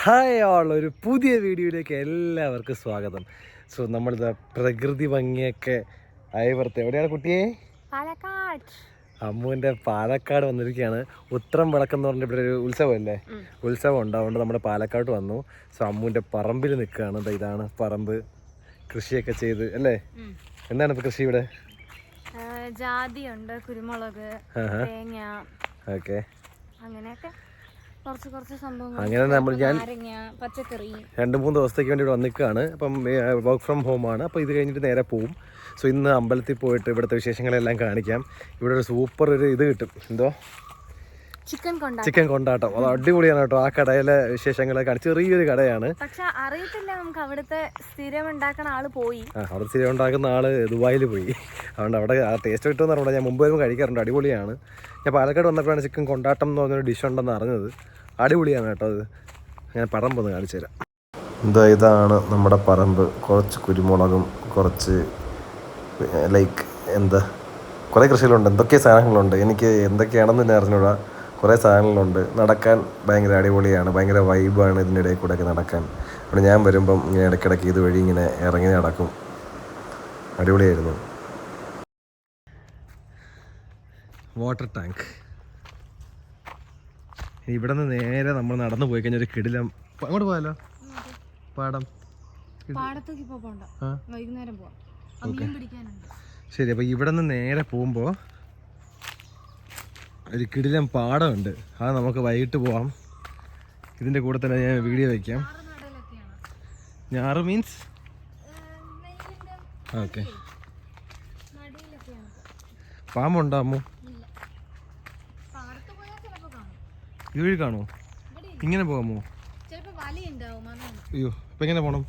Hi all, ഒരു പുതിയ വീഡിയോയിലേക്ക് എല്ലാവർക്കും സ്വാഗതം. സോ നമ്മളിത് പ്രകൃതി ഭംഗിയൊക്കെ അയവർത്ത് എവിടെയാണ് കുട്ടിയെ? പാലക്കാട്. അമ്മുവിൻ്റെ പാലക്കാട് വന്നിരിക്കുകയാണ്. ഉത്രം വിളക്കെന്ന് പറഞ്ഞിട്ട് ഇവിടെ ഒരു ഉത്സവമല്ലേ, ഉത്സവം ഉണ്ട്. അതുകൊണ്ട് നമ്മുടെ പാലക്കാട് വന്നു. സോ അമ്മുവിൻ്റെ പറമ്പിൽ നിൽക്കുകയാണ്. ഇതാണ് പറമ്പ്, കൃഷിയൊക്കെ ചെയ്ത് അല്ലേ. എന്താണ് ഇപ്പോൾ കൃഷി ഇവിടെ? ജാതിയുണ്ട്, കുരുമുളക്, തേങ്ങ, ഓക്കെ, അങ്ങനെയൊക്കെ കുറച്ച് സംഭവങ്ങൾ. അങ്ങനെ ഞാൻ പച്ചക്കറി 2-3 ദിവസത്തേക്ക് വേണ്ടി ഇവിടെ വന്നിക്കുകയാണ്. അപ്പം വർക്ക് ഫ്രം ഹോമാണ്. അപ്പോൾ ഇത് കഴിഞ്ഞിട്ട് നേരെ പോവും. സോ ഇന്ന് അമ്പലത്തിൽ പോയിട്ട് ഇവിടുത്തെ വിശേഷങ്ങളെല്ലാം കാണിക്കാം. ഇവിടെ ഒരു സൂപ്പർ ഒരു ഇത് കിട്ടും, എന്തോ ചിക്കൻ കൊണ്ടാട്ടം. അത് അടിപൊളിയാണ് കേട്ടോ. ആ കടയിലെ വിശേഷങ്ങളൊക്കെ ചെറിയൊരു കടയാണ്, പക്ഷെ അറിയത്തില്ല നമുക്ക്. അവിടുത്തെ സ്ഥിരം ഉണ്ടാക്കുന്ന ആള് പോയി. അവിടെ സ്ഥിരം ഉണ്ടാക്കുന്ന ആള് ദുബായിൽ പോയി. അതുകൊണ്ട് അവിടെ ആ ടേസ്റ്റ് കിട്ടുമെന്ന് പറഞ്ഞാൽ ഞാൻ മുമ്പ് വരുമ്പോൾ കഴിക്കാറുണ്ട്. അടിപൊളിയാണ്. ഞാൻ പാലക്കാട് വന്നപ്പോഴാണ് ചിക്കൻ കൊണ്ടാട്ടം എന്ന് പറഞ്ഞൊരു ഡിഷ് ഉണ്ടെന്ന് അറിഞ്ഞത്. അടിപൊളിയാണ് കേട്ടോ. അത് ഞാൻ പറമ്പൊന്ന് കാണിച്ചു തരാം. ഇതാണ് നമ്മുടെ പറമ്പ്. കുറച്ച് കുരുമുളകും കുറച്ച് കുറേ കൃഷികളുണ്ട്. എന്തൊക്കെ സാധനങ്ങളുണ്ട്, എനിക്ക് എന്തൊക്കെയാണെന്ന് തന്നെ അറിഞ്ഞൂടാ. കുറേ സാധനങ്ങളുണ്ട്. നടക്കാൻ ഭയങ്കര അടിപൊളിയാണ്, ഭയങ്കര വൈബാണ് ഇതിൻ്റെ ഇടയിൽ കൂടെയൊക്കെ നടക്കാൻ. അവിടെ ഞാൻ വരുമ്പം ഇങ്ങനെ ഇടയ്ക്കിടയ്ക്ക് ഇതുവഴി ഇങ്ങനെ ഇറങ്ങി നടക്കും. അടിപൊളിയായിരുന്നു. Water tank. ഇവിടെ നിന്ന് നേരെ നമ്മൾ നടന്നു പോയി കഴിഞ്ഞാൽ ഒരു കിടിലം. അങ്ങോട്ട് പോയാലോ? പാടത്തേക്ക് പോകണ്ട, വൈകുന്നേരം പോവാം. ശരി. അപ്പോൾ ഇവിടെ നിന്ന് നേരെ പോകുമ്പോൾ ഒരു കിടിലം പാടമുണ്ട്. അത് നമുക്ക് വൈകിട്ട് പോവാം. ഇതിൻ്റെ കൂടെ തന്നെ ഞാൻ വീഡിയോ വയ്ക്കാം. ഞാറ് മീൻസ് ഓക്കെ. പാമ്പുണ്ടോ അമ്മു? ഇതുവഴി കാണുമോ? ഇങ്ങനെ പോകാമോ? അയ്യോ, ഇപ്പം എങ്ങനെ പോകണം?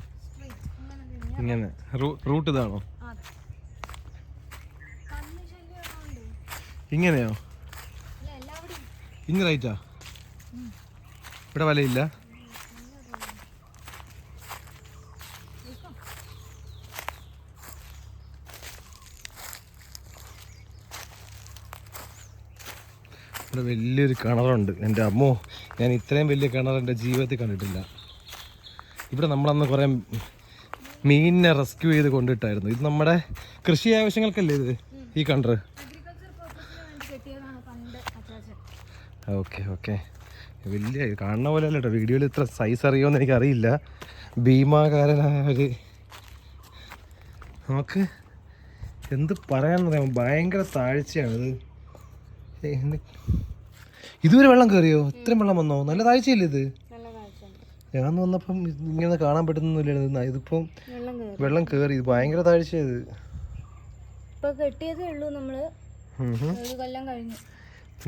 ഇങ്ങനെ റൂട്ട് ഇതാണോ? ഇങ്ങനെയോ? ഇങ്ങനെ റൈറ്റാ? ഇവിടെ വലയില്ല? ഇവിടെ വലിയൊരു കിണറുണ്ട്. എൻ്റെ അമ്മോ, ഞാൻ ഇത്രയും വലിയ കിണർ എൻ്റെ ജീവിതത്തിൽ കണ്ടിട്ടില്ല. ഇവിടെ നമ്മളന്ന് കുറേ മീനിനെ റെസ്ക്യൂ ചെയ്ത് കൊണ്ടിട്ടായിരുന്നു. ഇത് നമ്മുടെ കൃഷി ആവശ്യങ്ങൾക്കല്ലേ ഇത്, ഈ കിണർ? Okay okay. വലിയ കാണുന്ന പോലെ അല്ല കേട്ടോ. വീഡിയോയിൽ ഇത്ര സൈസ് അറിയുമെന്ന് എനിക്കറിയില്ല. ഭീമാകാരനായ ഒരു, നമുക്ക് എന്ത് പറയാനെന്ന് പറയാം, ഭയങ്കര താഴ്ചയാണിത്. ഇതുവരെ വെള്ളം കയറിയോ? ഇത്രയും വെള്ളം വന്നോ? നല്ല താഴ്ചയല്ലേ ഇത്? ഞാൻ വന്നപ്പം ഇങ്ങനെ കാണാൻ പറ്റുന്നില്ലായിരുന്നു. ഇതിപ്പം വെള്ളം കയറി. ഇത് ഭയങ്കര താഴ്ചയത്.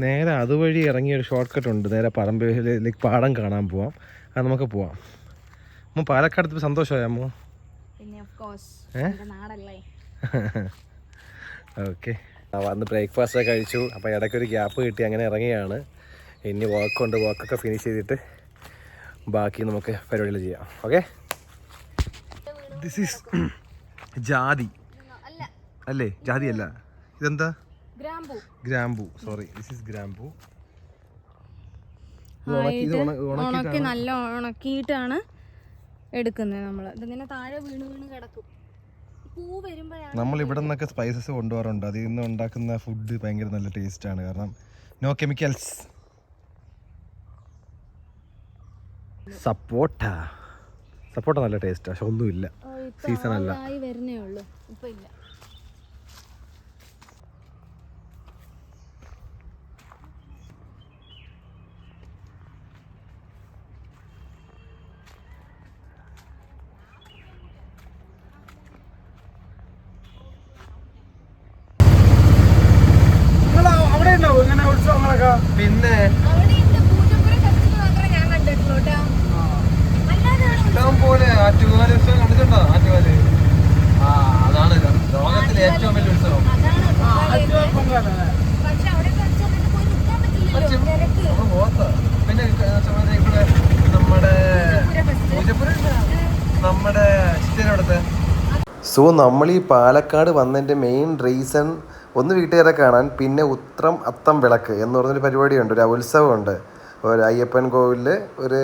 നേരെ അതുവഴി ഇറങ്ങിയ ഒരു ഷോർട്ട് കട്ട് ഉണ്ട്. നേരെ പറമ്പിലേക്ക് പാടം കാണാൻ പോവാം. അത് നമുക്ക് പോവാം. അമ്മ പാലക്കാട് സന്തോഷമായ അമ്മ? ഓക്കെ. വന്ന് ബ്രേക്ക്ഫാസ്റ്റ് ഒക്കെ കഴിച്ചു. അപ്പോൾ ഇടയ്ക്കൊരു ഗ്യാപ്പ് കിട്ടി, അങ്ങനെ ഇറങ്ങിയാണ്. ഇനി വർക്കൊക്കെ ഫിനിഷ് ചെയ്തിട്ട് ബാക്കി നമുക്ക് പരിപാടികൾ ചെയ്യാം. ഓക്കെ. ദിസ് ഈസ് ജാതി അല്ലേ? ജാതി അല്ല, ഇതെന്താ? ഗ്രാമ്പൂ. സോറി, ദിസ് ഈസ് ഗ്രാമ്പൂ. നല്ല ഉണക്കിയിട്ടാണ് എടുക്കുന്നത് നമ്മൾ. ഇതിങ്ങനെ താഴെ വീണ് കിടക്കും. നമ്മൾ ഇവിടെ നിന്നൊക്കെ സ്പൈസസ് കൊണ്ടുപോകാറുണ്ട്. അതിൽ നിന്ന് ഉണ്ടാക്കുന്ന ഫുഡ് ഭയങ്കര നല്ല ടേസ്റ്റാണ്, കാരണം നോ കെമിക്കൽസ്. സപ്പോട്ട നല്ല ടേസ്റ്റാണ്, പക്ഷെ ഒന്നുമില്ല, സീസൺ അല്ല. പിന്നെ ഇഷ്ടം പോലെ ആറ്റുകാല് ഉത്സവം കണ്ടിട്ടുണ്ടോ? ആറ്റുകാല്, അതാണ് ലോകത്തിലെ ഏറ്റവും വലിയ ഉത്സവം. പിന്നെ ഇവിടെ നമ്മുടെ ചിറ്റേനടുത്ത്. സോ നമ്മൾ ഈ പാലക്കാട് വന്നതിൻ്റെ മെയിൻ റീസൺ ഒന്ന് വീട്ടുകാരെ കാണാൻ, പിന്നെ ഉത്രം അത്തം വിളക്ക് എന്ന് പറഞ്ഞൊരു പരിപാടിയുണ്ട്, ഒരു ഉത്സവമുണ്ട്. ഒരു അയ്യപ്പൻ കോവിലിൽ ഒരു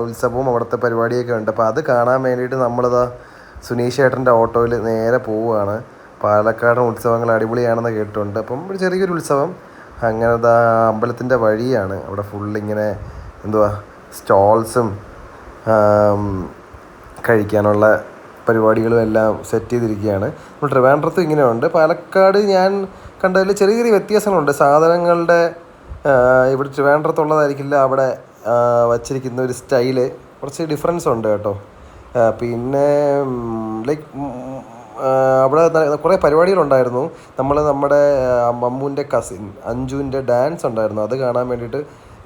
ഉത്സവവും അവിടുത്തെ പരിപാടിയൊക്കെ ഉണ്ട്. അപ്പോൾ അത് കാണാൻ വേണ്ടിയിട്ട് നമ്മളിതാ സുനീഷ് ഏട്ടൻ്റെ ഓട്ടോയിൽ നേരെ പോവുകയാണ്. പാലക്കാടൻ ഉത്സവങ്ങൾ അടിപൊളിയാണെന്ന് കേട്ടിട്ടുണ്ട്. അപ്പം ഒരു ചെറിയൊരു ഉത്സവം അങ്ങനെ അമ്പലത്തിൻ്റെ വഴിയാണ്. അവിടെ ഫുള്ളിങ്ങനെ സ്റ്റോൾസും കഴിക്കാനുള്ള പരിപാടികളും എല്ലാം സെറ്റ് ചെയ്തിരിക്കുകയാണ്. നമ്മൾ ട്രിവാൻഡ്രത്തും ഇങ്ങനെയുണ്ട്. പാലക്കാട് ഞാൻ കണ്ടതിൽ ചെറിയ ചെറിയ വ്യത്യാസങ്ങളുണ്ട്. സാധനങ്ങളുടെ ഇവിടെ ട്രിവാൻഡ്രത്തുള്ളതായിരിക്കില്ല അവിടെ വച്ചിരിക്കുന്ന ഒരു സ്റ്റൈല് കുറച്ച് ഡിഫറൻസ് ഉണ്ട് കേട്ടോ. പിന്നെ ലൈക്ക് അവിടെ കുറേ പരിപാടികളുണ്ടായിരുന്നു. നമ്മുടെ മമ്മൂൻ്റെ കസിൻ അഞ്ജുവിൻ്റെ ഡാൻസ് ഉണ്ടായിരുന്നു. അത് കാണാൻ വേണ്ടിയിട്ട്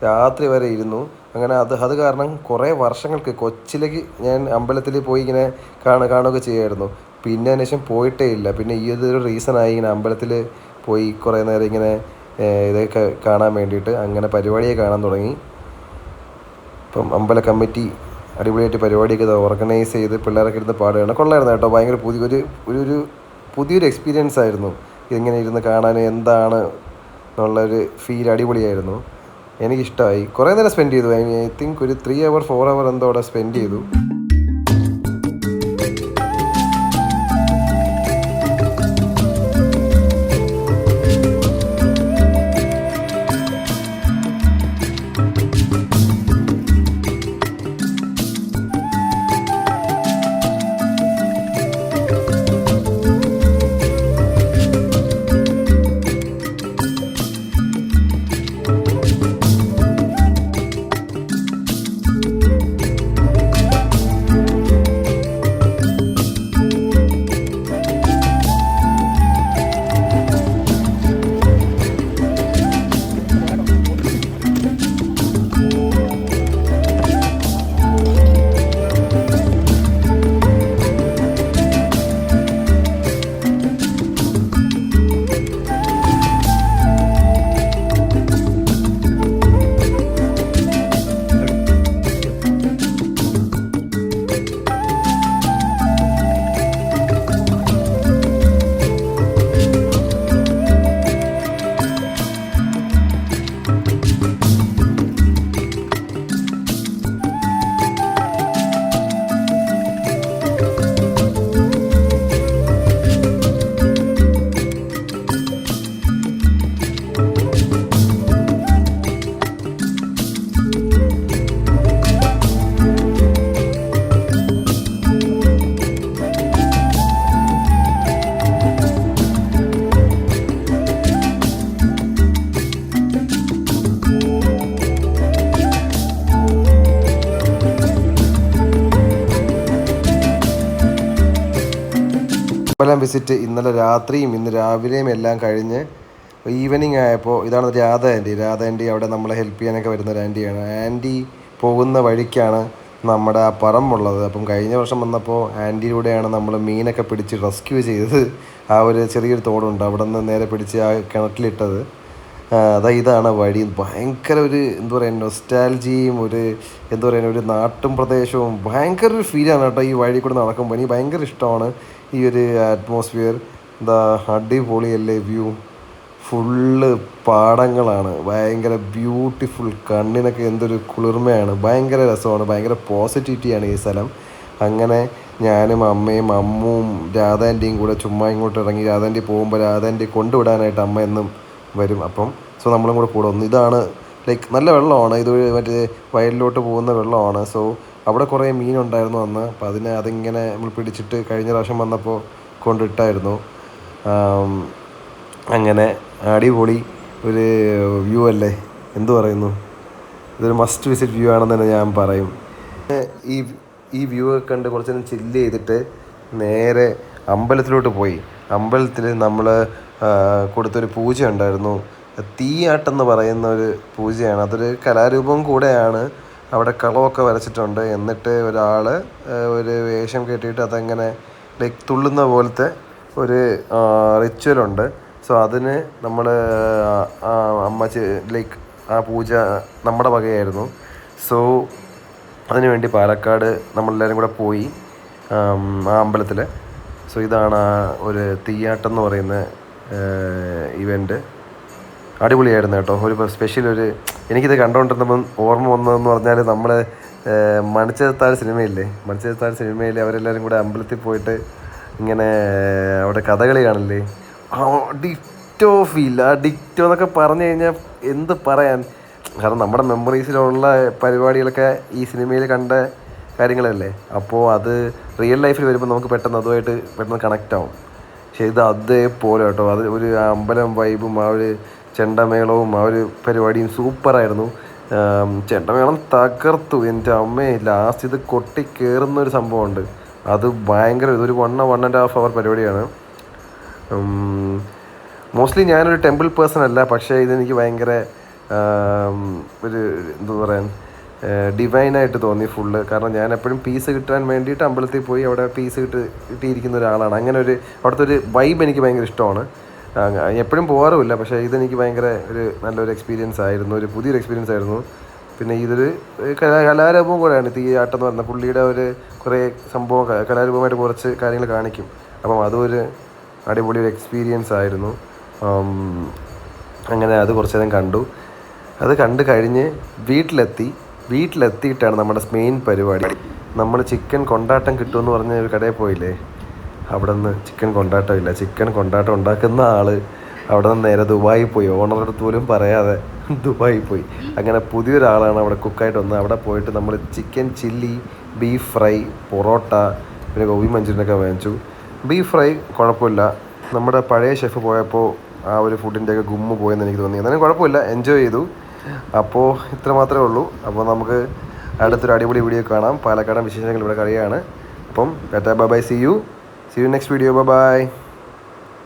രാത്രി വരെ ഇരുന്നു. അങ്ങനെ അത് കാരണം കുറേ വർഷങ്ങൾക്ക് കൊച്ചിലേക്ക് ഞാൻ അമ്പലത്തിൽ പോയി ഇങ്ങനെ കാണുകയൊക്കെ ചെയ്യുമായിരുന്നു. പിന്നെ അതിന് ശേഷം പോയിട്ടേ ഇല്ല. പിന്നെ ഈ ഒരു റീസണായി ഇങ്ങനെ അമ്പലത്തിൽ പോയി കുറേ നേരം ഇങ്ങനെ ഇതൊക്കെ കാണാൻ വേണ്ടിയിട്ട് അങ്ങനെ പരിപാടിയെ കാണാൻ തുടങ്ങി. ഇപ്പം അമ്പല കമ്മിറ്റി അടിപൊളിയായിട്ട് പരിപാടിയൊക്കെ ഓർഗനൈസ് ചെയ്ത് പിള്ളേരൊക്കെ ഇരുന്ന് പാടുകയാണ്. കൊള്ളായിരുന്നു കേട്ടോ. ഭയങ്കര പുതിയൊരു എക്സ്പീരിയൻസ് ആയിരുന്നു ഇങ്ങനെ ഇരുന്ന് കാണാൻ. എന്താണ് എന്നുള്ളൊരു ഫീൽ അടിപൊളിയായിരുന്നു. എനിക്കിഷ്ടമായി. കുറേ നേരം സ്പെൻഡ് ചെയ്തു. ഐ തിങ്ക് ഒരു 3 hour 4 hour എന്തോ അവിടെ സ്പെൻഡ് ചെയ്തു. അമ്പലം വിസിറ്റ് ഇന്നലെ രാത്രിയും ഇന്ന് രാവിലെയും എല്ലാം കഴിഞ്ഞ് ഈവനിങ് ആയപ്പോൾ ഇതാണ് രാധ ആൻറ്റി അവിടെ നമ്മളെ ഹെൽപ്പ് ചെയ്യാനൊക്കെ വരുന്ന ഒരു ആൻറ്റിയാണ്. ആൻറ്റി പോകുന്ന വഴിക്കാണ് നമ്മുടെ ആ പറമ്പുള്ളത്. അപ്പം കഴിഞ്ഞ വർഷം വന്നപ്പോൾ ആൻറ്റിയിലൂടെയാണ് നമ്മൾ മീനൊക്കെ പിടിച്ച് റെസ്ക്യൂ ചെയ്തത്. ആ ഒരു ചെറിയൊരു തോടുണ്ട്, അവിടെ നിന്ന് നേരെ പിടിച്ച് ആ കിണറ്റിലിട്ടത്. ഇതാണ് വഴി. ഭയങ്കര ഒരു നൊസ്റ്റാൾജിയും ഒരു നാട്ടും പ്രദേശവും ഭയങ്കര ഒരു ഫീലാണ് കേട്ടോ ഈ വഴി കൂടെ നടക്കുമ്പോൾ. എനിക്ക് ഭയങ്കര ഇഷ്ടമാണ് ഈ ഒരു അറ്റ്മോസ്ഫിയർ. അടിപൊളിയല്ലേ വ്യൂ. ഫുള്ള് പാടങ്ങളാണ്, ഭയങ്കര ബ്യൂട്ടിഫുൾ. കണ്ണിനൊക്കെ എന്തൊരു കുളിർമയാണ്, ഭയങ്കര രസമാണ്, ഭയങ്കര പോസിറ്റിവിറ്റിയാണ് ഈ സ്ഥലം. അങ്ങനെ ഞാനും അമ്മയും അമ്മുവും രാധാൻ്റെയും കൂടെ ചുമ്മാ ഇങ്ങോട്ട് ഇറങ്ങി. രാധാൻ്റി പോകുമ്പോൾ രാധാൻ്റി കൊണ്ടുവിടാനായിട്ട് അമ്മ എന്നും വരും. അപ്പം നമ്മളും കൂടെ വന്നു. ഇതാണ് ലൈക്ക് നല്ല വെള്ളമാണ്, ഇത് മറ്റേ വയലിലോട്ട് പോകുന്ന വെള്ളമാണ്. സോ അവിടെ കുറേ മീനുണ്ടായിരുന്നു അന്ന്. അപ്പം അതിങ്ങനെ നമ്മൾ പിടിച്ചിട്ട് കഴിഞ്ഞ പ്രാവശ്യം വന്നപ്പോൾ കൊണ്ടിട്ടായിരുന്നു. അങ്ങനെ അടിപൊളി ഒരു വ്യൂ അല്ലേ, എന്തു പറയുന്നു. ഇതൊരു മസ്റ്റ് വിസിറ്റ് വ്യൂ ആണെന്ന് തന്നെ ഞാൻ പറയും. ഈ വ്യൂ ഒക്കെ കണ്ട് കുറച്ച് നേരം ചില്ല് ചെയ്തിട്ട് നേരെ അമ്പലത്തിലോട്ട് പോയി. അമ്പലത്തിൽ നമ്മൾ കൊടുത്തൊരു പൂജ ഉണ്ടായിരുന്നു. തീയാട്ടെന്ന് പറയുന്ന ഒരു പൂജയാണ്. അതൊരു കലാരൂപം കൂടെയാണ്. അവിടെ കളമൊക്കെ വരച്ചിട്ടുണ്ട്. എന്നിട്ട് ഒരാൾ ഒരു വേഷം കെട്ടിയിട്ട് അതങ്ങനെ ലൈക്ക് തുള്ളുന്ന പോലത്തെ ഒരു റിച്വലുണ്ട്. സോ അതിന് നമ്മൾ ലൈക്ക് ആ പൂജ നമ്മുടെ വകയായിരുന്നു. സോ അതിനുവേണ്ടി പാലക്കാട് നമ്മളെല്ലാവരും കൂടെ പോയി ആ അമ്പലത്തിൽ. സോ ഇതാണ് ഒരു തീയാട്ടം എന്ന് പറയുന്ന ഇവൻ്റ്. അടിപൊളിയായിരുന്നു കേട്ടോ. ഒരു സ്പെഷ്യൽ എനിക്കിത് കണ്ടുകൊണ്ടിരുന്നപ്പം ഓർമ്മ വന്നതെന്ന് പറഞ്ഞാൽ നമ്മൾ മണിച്ചിത്രത്താഴ് സിനിമയില്ലേ, മണിച്ചിത്രത്താഴ് സിനിമയിൽ അവരെല്ലാവരും കൂടെ അമ്പലത്തിൽ പോയിട്ട് ഇങ്ങനെ അവിടെ കഥകളി കാണില്ലേ, ഡിക്റ്റോ ഫീൽ. ആ ഡിക്റ്റോ എന്നൊക്കെ പറഞ്ഞു കഴിഞ്ഞാൽ എന്ത് പറയാൻ. കാരണം നമ്മുടെ മെമ്മറീസിലുള്ള പരിപാടികളൊക്കെ ഈ സിനിമയിൽ കണ്ട കാര്യങ്ങളല്ലേ. അപ്പോൾ അത് റിയൽ ലൈഫിൽ വരുമ്പോൾ നമുക്ക് പെട്ടെന്ന് അതുമായിട്ട് പെട്ടെന്ന് കണക്റ്റ് ആവും. പക്ഷേ ഇത് അതേപോലെ കേട്ടോ. അത് ഒരു അമ്പലം വൈബും ആ ഒരു ചെണ്ടമേളവും ആ ഒരു പരിപാടിയും സൂപ്പറായിരുന്നു. ചെണ്ടമേളം തകർത്തു. എൻ്റെ അമ്മയെ ലാസ്റ്റ് ഇത് കൊട്ടി കയറുന്നൊരു സംഭവമുണ്ട്. അത് ഭയങ്കര ഇതൊരു 1.5 hour പരിപാടിയാണ്. മോസ്റ്റ്ലി ഞാനൊരു ടെമ്പിൾ പേഴ്സൺ അല്ല, പക്ഷേ ഇതെനിക്ക് ഭയങ്കര ഒരു എന്താ പറയാൻ ഡിവൈനായിട്ട് തോന്നി ഫുള്ള്. കാരണം ഞാൻ എപ്പോഴും പീസ് കിട്ടാൻ വേണ്ടിയിട്ട് അമ്പലത്തിൽ പോയി അവിടെ പീസ് കിട്ടിയിരിക്കുന്ന ഒരാളാണ്. അങ്ങനെ അവിടുത്തെ ഒരു വൈബ് എനിക്ക് ഭയങ്കര ഇഷ്ടമാണ്. എപ്പോഴും പോകാറുമില്ല, പക്ഷേ ഇതെനിക്ക് ഭയങ്കര നല്ലൊരു എക്സ്പീരിയൻസ് ആയിരുന്നു, ഒരു പുതിയൊരു എക്സ്പീരിയൻസ് ആയിരുന്നു. പിന്നെ ഇതൊരു കലാരൂപവും കൂടെയാണ്. തീയാട്ടം എന്ന് പറഞ്ഞാൽ പുള്ളിയുടെ കുറേ സംഭവം കലാരൂപമായിട്ട് കുറച്ച് കാര്യങ്ങൾ കാണിക്കും. അപ്പം അതൊരു അടിപൊളി ഒരു എക്സ്പീരിയൻസ് ആയിരുന്നു. അങ്ങനെ അത് കുറച്ച് നേരം കണ്ടു. അത് കണ്ട് കഴിഞ്ഞ് വീട്ടിലെത്തിയിട്ടാണ് നമ്മുടെ മെയിൻ പരിപാടി. നമ്മൾ ചിക്കൻ കൊണ്ടാട്ടം കിട്ടുമെന്ന് പറഞ്ഞ ഒരു കടയിൽ പോയില്ലേ, അവിടെ നിന്ന് ചിക്കൻ കൊണ്ടാട്ടം ഇല്ല. ചിക്കൻ കൊണ്ടാട്ടം ഉണ്ടാക്കുന്ന ആൾ അവിടെ നിന്ന് നേരെ ദുബായിൽ പോയി. ഓണറുടെ അടുത്ത് പോലും പറയാതെ ദുബായിൽ പോയി. അങ്ങനെ പുതിയൊരാളാണ് അവിടെ കുക്കായിട്ട് വന്നത്. അവിടെ പോയിട്ട് നമ്മൾ chicken chilli, beef fry, parotta, പിന്നെ ഗോബി മഞ്ചൂരിയനൊക്കെ വാങ്ങിച്ചു. ബീഫ് ഫ്രൈ കുഴപ്പമില്ല. നമ്മുടെ പഴയ ഷെഫ് പോയപ്പോൾ ആ ഒരു ഫുഡിൻ്റെയൊക്കെ ഗുമ്മ് പോയെന്ന് എനിക്ക് തോന്നി. എന്നാലും കുഴപ്പമില്ല, എൻജോയ് ചെയ്തു. അപ്പോൾ ഇത്ര മാത്രമേ ഉള്ളൂ. അപ്പോൾ നമുക്ക് അടുത്തൊരു അടിപൊളി വീഡിയോ കാണാം. പാലക്കാടൻ വിശേഷങ്ങൾ ഇവിടെ കഴിയാണ്. അപ്പം tata bye bye, see you next video. By.